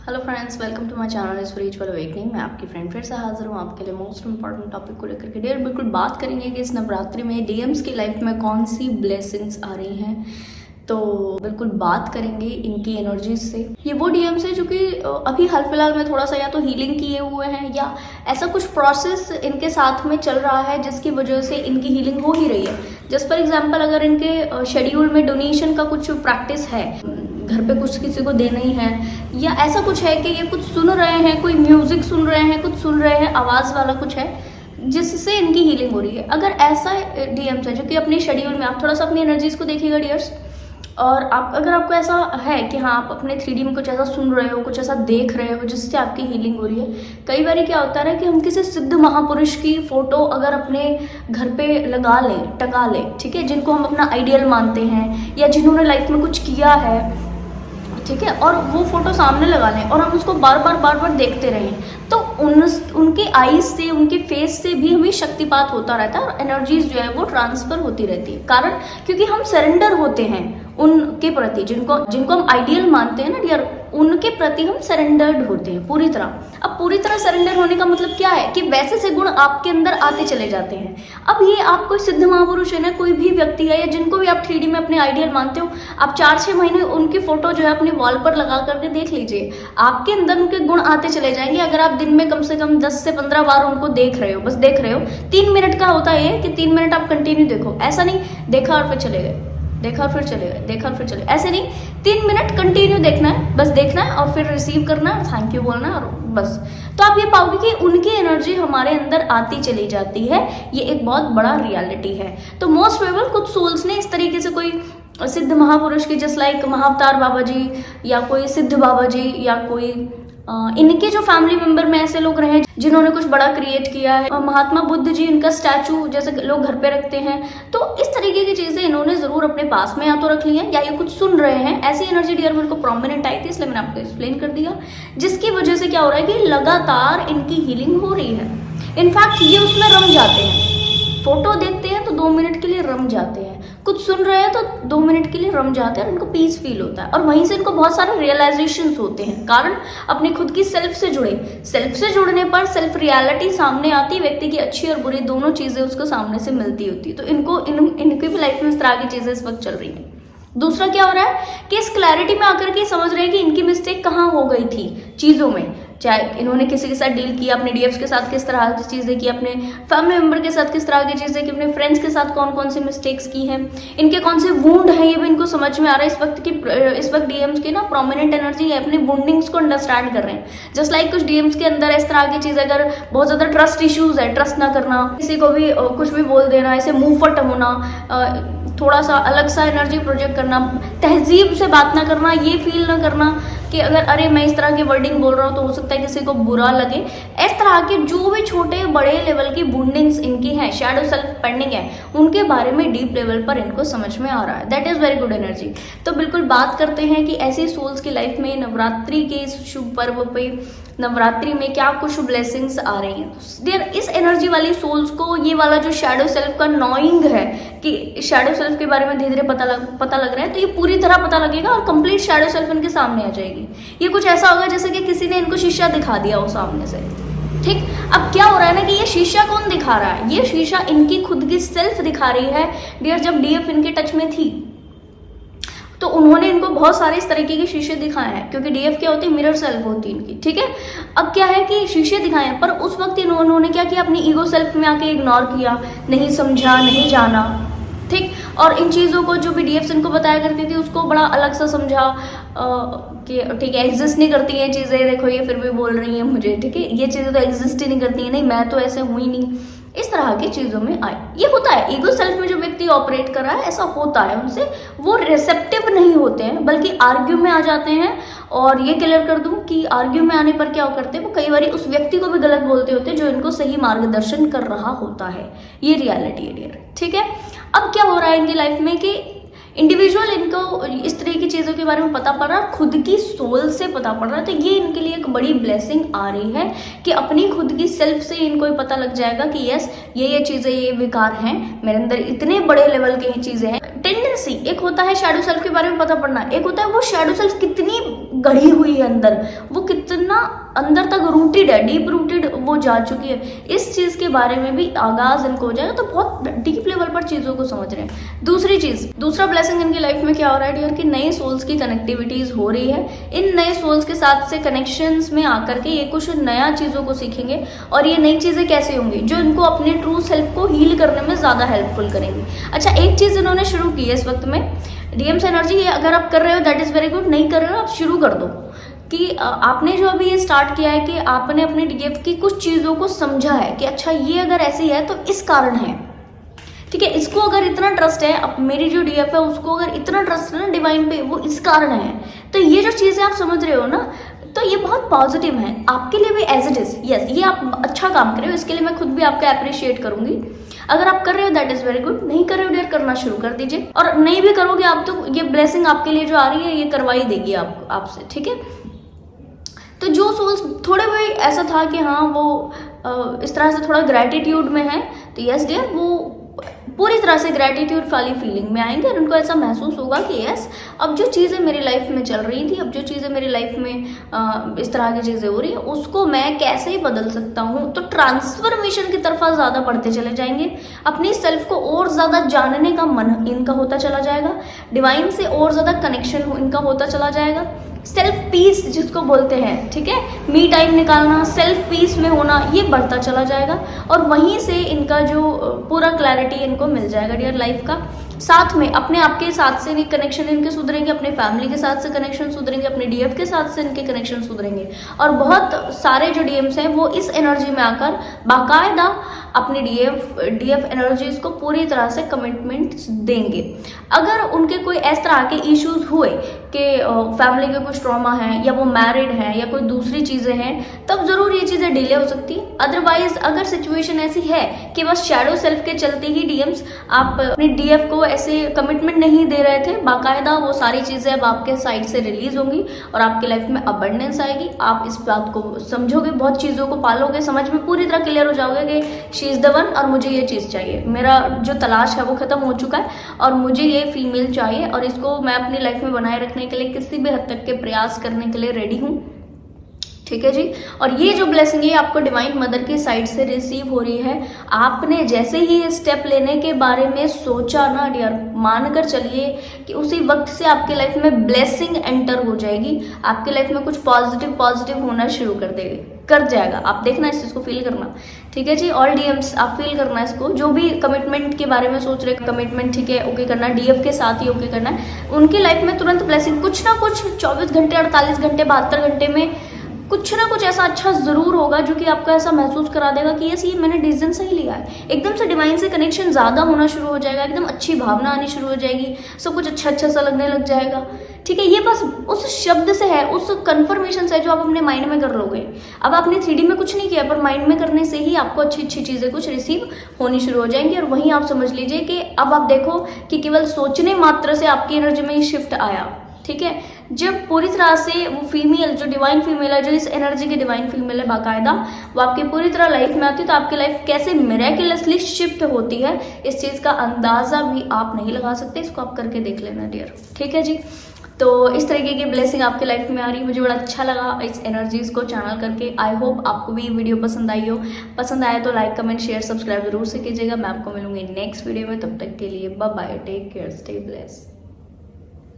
Hello friends, welcome to my channel spiritual awakening. मैं आपकी friend फिर से हाजिर हूँ आपके लिए मोस्ट इंपॉर्टेंट टॉपिक को लेकर के। डियर, बिल्कुल बात करेंगे कि इस नवरात्रि में डीएम्स की लाइफ में कौन सी ब्लेसिंग्स आ रही हैं। तो बिल्कुल बात करेंगे इनकी एनर्जीज से। ये वो डीएम्स है जो कि अभी हाल फिलहाल में थोड़ा सा या तो हीलिंग किए हुए हैं या ऐसा कुछ प्रोसेस इनके साथ में चल रहा है जिसकी वजह से इनकी हीलिंग हो ही रही है। जस्ट फॉर एग्जाम्पल, अगर इनके शेड्यूल में डोनेशन का कुछ प्रैक्टिस है, घर पे कुछ किसी को देना ही है, या ऐसा कुछ है कि ये कुछ सुन रहे हैं, कोई म्यूजिक सुन रहे हैं, कुछ सुन रहे हैं, आवाज़ वाला कुछ है जिससे इनकी हीलिंग हो रही है। अगर ऐसा डीएम्स है जो कि अपने शेड्यूल में, आप थोड़ा सा अपनी एनर्जीज को देखिएगा डियर्स, और अगर आपको ऐसा है कि हाँ आप अपने 3D में कुछ ऐसा सुन रहे हो, कुछ ऐसा देख रहे हो जिससे आपकी हीलिंग हो रही है। कई बार क्या होता है कि हम किसी सिद्ध महापुरुष की फोटो अगर अपने घर पे लगा लें, टंगा लें, ठीक है, जिनको हम अपना आइडियल मानते हैं या जिन्होंने लाइफ में कुछ किया है, ठीक है, और वो फोटो सामने लगा लें और हम उसको बार बार देखते रहें, तो उनके आईज से, उनके फेस से भी हमें शक्तिपात होता रहता है और एनर्जीज जो है वो ट्रांसफर होती रहती है। कारण क्योंकि हम सरेंडर होते हैं उनके प्रति, जिनको हम आइडियल मानते हैं ना डियर, उनके प्रति हम सरेंडर्ड होते हैं पूरी तरह। अब पूरी तरह सरेंडर होने का मतलब क्या है कि वैसे से गुण आपके अंदर आते चले जाते हैं। अब ये आप कोई सिद्ध महापुरुष है ना, कोई भी व्यक्ति है या जिनको भी आप 3D में अपने आइडियल मानते हो, आप 4-6 महीने उनकी फोटो जो है अपने वॉल पर लगा करके देख लीजिए, आपके अंदर उनके गुण आते चले जाएंगे। अगर आप दिन में कम से कम 10 से 15 बार उनको देख रहे हो, बस देख रहे हो, 3 मिनट का होता है कि 3 मिनट आप कंटिन्यू देखो, ऐसा नहीं देखा और फिर चले गए, देखा और फिर चले गए, देखा और फिर चले, ऐसे नहीं, 3 मिनट कंटिन्यू देखना है, बस देखना है और फिर रिसीव करना है, थैंक यू बोलना है और बस। तो आप ये पाओगे कि उनकी एनर्जी हमारे अंदर आती चली जाती है। ये एक बहुत बड़ा रियलिटी है। तो मोस्ट प्रोबेबल कुछ सोल्स ने इस तरीके से कोई सिद्ध महापुरुष की, जस्ट लाइक महाअवतार बाबा जी या कोई सिद्ध बाबा जी या कोई इनके जो फैमिली मेंबर में ऐसे लोग रहे जिन्होंने कुछ बड़ा क्रिएट किया है, महात्मा बुद्ध जी, इनका स्टैचू जैसे लोग घर पे रखते हैं, तो इस तरीके की चीजें इन्होंने जरूर अपने पास में या तो रख ली है या ये कुछ सुन रहे हैं। ऐसी एनर्जी डियर मेरे को प्रोमिनेंट आई थी, इसलिए मैंने आपको एक्सप्लेन कर दिया, जिसकी वजह से क्या हो रहा है कि लगातार इनकी हीलिंग हो रही है। इनफैक्ट ये उसमें रम जाते हैं, फोटो देखते हैं तो 2 मिनट के लिए रम जाते हैं, कुछ सुन रहे हैं तो 2 मिनट के लिए रम जाते हैं और इनको पीस फील होता है, और वहीं से इनको बहुत सारे रियलाइजेशंस होते हैं। कारण अपनी खुद की सेल्फ से जुड़ने पर सेल्फ रियलिटी सामने आती, व्यक्ति की अच्छी और बुरी दोनों चीजें उसको सामने से मिलती होती है। तो इनकी भी लाइफ में इस तरह की चीजें इस वक्त चल रही हैं। दूसरा क्या हो रहा है कि इस क्लैरिटी में आकर के समझ रहे हैं कि इनकी मिस्टेक कहाँ हो गई थी चीज़ों में, चाहे इन्होंने किसी के साथ डील किया, अपने डीएफ्स के साथ किस तरह की चीज़ें की, अपने फैमिली मेंबर के साथ किस तरह की चीज़ें की, अपने फ्रेंड्स के साथ कौन कौन सी मिस्टेक्स की हैं, इनके कौन से वुंड हैं, ये भी इनको समझ में आ रहा है। इस वक्त डीएम्स की ना प्रोमिनेंट एनर्जी है, अपने वुंडिंग्स को अंडरस्टैंड कर रहे हैं। जस्ट लाइक कुछ डीएम्स के अंदर इस तरह की चीज़, अगर बहुत ज़्यादा ट्रस्ट इश्यूज है, ट्रस्ट ना करना, किसी को भी कुछ भी बोल देना, ऐसे मुंह फट होना, थोड़ा सा अलग सा एनर्जी प्रोजेक्ट करना, तहजीब से बात ना करना, ये फील ना करना कि अगर अरे मैं इस तरह की वर्डिंग बोल रहा हूँ तो हो सकता है किसी को बुरा लगे। इस तरह के जो भी छोटे बड़े लेवल की बूंडिंग्स इनकी हैं, शैडो सेल्फ पेंडिंग है, उनके बारे में डीप लेवल पर इनको समझ में आ रहा है। That is very good energy. तो बिल्कुल बात करते हैं कि ऐसी सोल्स की लाइफ में नवरात्रि के इस शुभ पर्व पे, नवरात्रि में क्या कुछ ब्लेसिंग्स आ रही हैं। देयर इस एनर्जी वाली सोल्स को ये वाला जो शैडो सेल्फ का नॉइंग है कि शैडो सेल्फ के बारे में धीरे धीरे पता लग रहा है, तो ये पूरी तरह पता लगेगा और कंप्लीट शैडो सेल्फ इनके सामने आ जाएगी। ये कुछ ऐसा होगा जैसे कि किसी ने इनको शीशा दिखा दिया हो सामने से, ठीक। अब क्या हो रहा है ना कि ये शीशा कौन दिखा रहा है, ये शीशा इनकी खुद की सेल्फ दिखा रही है डियर। जब डीएफ इनके टच में थी तो उन्होंने इनको बहुत सारे इस तरीके के शीशे दिखाए हैं, क्योंकि डीएफ क्या होती है, मिरर सेल्फ होती है इनकी, ठीक है। अब क्या है कि शीशे दिखाए हैं, पर उस वक्त इन्होंने क्या किया, अपनी ईगो सेल्फ में आके इग्नोर किया, नहीं समझा, नहीं जाना, ठीक। और इन चीज़ों को जो भी डीएफ्स इनको बताया करती थी उसको बड़ा अलग सा समझा कि ठीक है, एग्जिस्ट नहीं करती हैं चीज़ें, देखो ये फिर भी बोल रही हैं मुझे, ठीक है, ये चीज़ें तो एग्जिस्ट ही नहीं करती हैं, नहीं मैं तो ऐसे हुई नहीं, इस तरह की चीज़ों में आए। ये होता है ईगो सेल्फ में जो व्यक्ति ऑपरेट कर रहा है, ऐसा होता है उनसे, वो रिसेप्टिव नहीं होते हैं बल्कि आर्ग्यू में आ जाते हैं। और ये क्लियर कर दूं कि आर्ग्यू में आने पर क्या करते हैं, वो कई बार उस व्यक्ति को भी गलत बोलते होते हैं जो इनको सही मार्गदर्शन कर रहा होता है। ये रियलिटी है डियर, ठीक है। अब क्या हो रहा है इनकी लाइफ में कि इंडिविजुअल इनको इस तरह की चीज़ों के बारे में पता पड़ रहा है, खुद की सोल से पता पड़ रहा है। तो ये इनके लिए एक बड़ी ब्लेसिंग आ रही है कि अपनी खुद की सेल्फ से इनको पता लग जाएगा कि यस ये चीज़ें, ये विकार हैं मेरे अंदर, इतने बड़े लेवल की चीज़ें हैं। टेंडेंसी एक होता है शैडो सेल्फ के बारे में पता पड़ना, एक होता है वो शैडो सेल्फ कितनी गढ़ी हुई है अंदर, वो कितनी कितना अंदर तक रूटेड है, डीप रूटेड वो जा चुकी है, इस चीज़ के बारे में भी आगाज़ इनको हो जाएगा। तो बहुत डीप लेवल पर चीज़ों को समझ रहे हैं। दूसरी चीज़, दूसरा ब्लेसिंग इनकी लाइफ में क्या हो रहा है डियर, कि नए सोल्स की कनेक्टिविटीज़ हो रही है। इन नए सोल्स के साथ से कनेक्शंस में आकर के ये कुछ नया चीज़ों को सीखेंगे, और ये नई चीज़ें कैसे होंगी, जो इनको अपने ट्रू सेल्फ को हील करने में ज़्यादा हेल्पफुल करेंगी। अच्छा, एक चीज़ इन्होंने शुरू की है इस वक्त में, डीएम्स एनर्जी, ये अगर आप कर रहे हो दैट इज़ वेरी गुड, नहीं कर रहे हो आप शुरू कर दो। कि आपने जो अभी ये स्टार्ट किया है कि आपने अपने डीएफ की कुछ चीज़ों को समझा है कि अच्छा ये अगर ऐसी है तो इस कारण है, ठीक है। इसको अगर इतना ट्रस्ट है, अब मेरी जो डीएफ है उसको अगर इतना ट्रस्ट है ना डिवाइन पे, वो इस कारण है। तो ये जो चीज़ें आप समझ रहे हो ना, तो ये बहुत पॉजिटिव है आपके लिए भी एज इट इज़। यस, ये आप अच्छा काम कर रहे हो, इसके लिए मैं खुद भी आपका अप्रिशिएट करूंगी। अगर आप कर रहे हो दैट इज़ वेरी गुड, नहीं कर रहे हो डियर, करना शुरू कर दीजिए। और नहीं भी करोगे आप तो ये ब्लेसिंग आपके लिए जो आ रही है ये करवाई देगी आपसे, ठीक है। तो जो सोल्स थोड़े भी ऐसा था कि हाँ वो इस तरह से थोड़ा ग्रैटिट्यूड में है, तो यस डियर, वो पूरी तरह से ग्रैटिट्यूड वाली फीलिंग में आएंगे और उनको ऐसा महसूस होगा कि यस, अब जो चीज़ें मेरी लाइफ में चल रही थी, अब जो चीज़ें मेरी लाइफ में इस तरह की चीज़ें हो रही है, उसको मैं कैसे ही बदल सकता हूँ। तो ट्रांसफॉर्मेशन की तरफ ज़्यादा बढ़ते चले जाएंगे, अपनी सेल्फ को और ज़्यादा जानने का मन इनका होता चला जाएगा, डिवाइन से और ज़्यादा कनेक्शन इनका होता चला जाएगा, सेल्फ पीस जिसको बोलते हैं, ठीक है, मी टाइम निकालना, सेल्फ पीस में होना, ये बढ़ता चला जाएगा। और वहीं से इनका जो पूरा क्लैरिटी इनको मिल जाएगा डियर लाइफ का। साथ में अपने आप के साथ से भी कनेक्शन इनके सुधरेंगे, अपने फैमिली के साथ से कनेक्शन सुधरेंगे, अपने डीएफ के साथ से इनके कनेक्शन सुधरेंगे। और बहुत सारे जो डीएम्स हैं वो इस एनर्जी में आकर बाकायदा अपनी डीएफ एनर्जीज को पूरी तरह से कमिटमेंट देंगे। अगर उनके कोई इस तरह के इश्यूज हुए कि फैमिली के कुछ ट्रॉमा है, या वो मैरिड है, या कोई दूसरी चीज़ें हैं, तब ज़रूर ये चीज़ें डिले हो सकती है। अदरवाइज अगर सिचुएशन ऐसी है कि बस शैडो सेल्फ के चलते ही डीएम्स आप अपनी डीएफ को ऐसे कमिटमेंट नहीं दे रहे थे, बाकायदा वो सारी चीज़ें अब आपके साइड से रिलीज होंगी और आपकी लाइफ में अबंडेंस आएगी। आप इस बात को समझोगे, बहुत चीज़ों को पालोगे, समझ में पूरी तरह क्लियर हो जाओगे कि शी इज़ द वन और मुझे ये चीज़ चाहिए, मेरा जो तलाश है वो ख़त्म हो चुका है और मुझे ये फीमेल चाहिए और इसको मैं अपनी लाइफ में बनाए रखने के लिए किसी भी हद तक के प्रयास करने के लिए रेडी हूँ, ठीक है जी। और ये जो ब्लेसिंग है आपको डिवाइन मदर की साइड से रिसीव हो रही है। आपने जैसे ही ये स्टेप लेने के बारे में सोचा ना डियर, मानकर चलिए कि उसी वक्त से आपके लाइफ में ब्लेसिंग एंटर हो जाएगी, आपके लाइफ में कुछ पॉजिटिव होना शुरू कर जाएगा। आप देखना, इस चीज़ को फील करना, ठीक है जी। ऑल डीएम्स आप फील करना इसको, जो भी कमिटमेंट के बारे में सोच रहे, कमिटमेंट ठीक है ओके करना, डीएफ के साथ ही ओके करना है, उनकी लाइफ में तुरंत ब्लेसिंग कुछ ना कुछ 24 घंटे, 48 घंटे, 72 घंटे में कुछ ना कुछ ऐसा अच्छा ज़रूर होगा जो कि आपको ऐसा महसूस करा देगा कि यस, ये मैंने डिसीजन सही लिया है। एकदम से डिवाइन से कनेक्शन ज़्यादा होना शुरू हो जाएगा, एकदम अच्छी भावना आनी शुरू हो जाएगी, सब कुछ अच्छा सा लगने लग जाएगा, ठीक है। ये बस उस शब्द से है, उस कन्फर्मेशन से है जो आप अपने माइंड में कर लोगे। अब आपने 3D में कुछ नहीं किया, पर माइंड में करने से ही आपको अच्छी चीज़ें कुछ रिसीव होनी शुरू हो जाएंगी। और वहीं आप समझ लीजिए कि अब आप देखो कि केवल सोचने मात्र से आपकी एनर्जी में ये शिफ्ट आया, ठीक है। जब पूरी तरह से वो फीमेल, जो डिवाइन फीमेल है, जो इस एनर्जी की डिवाइन फीमेल है बाकायदा, वो आपकी पूरी तरह लाइफ में आती है, तो आपकी लाइफ कैसे मिरेकलसली शिफ्ट होती है, इस चीज़ का अंदाज़ा भी आप नहीं लगा सकते। इसको आप करके देख लेना डियर, ठीक है जी। तो इस तरीके की ब्लेसिंग आपकी लाइफ में आ रही है, मुझे बड़ा अच्छा लगा इस एनर्जीज़ को चैनल करके। आई होप आपको भी ये वीडियो पसंद आई हो। पसंद आया तो लाइक, कमेंट, शेयर, सब्सक्राइब जरूर से कीजिएगा। मैं आपको मिलूंगी नेक्स्ट वीडियो में, तब तक के लिए bye bye, take care, stay blessed.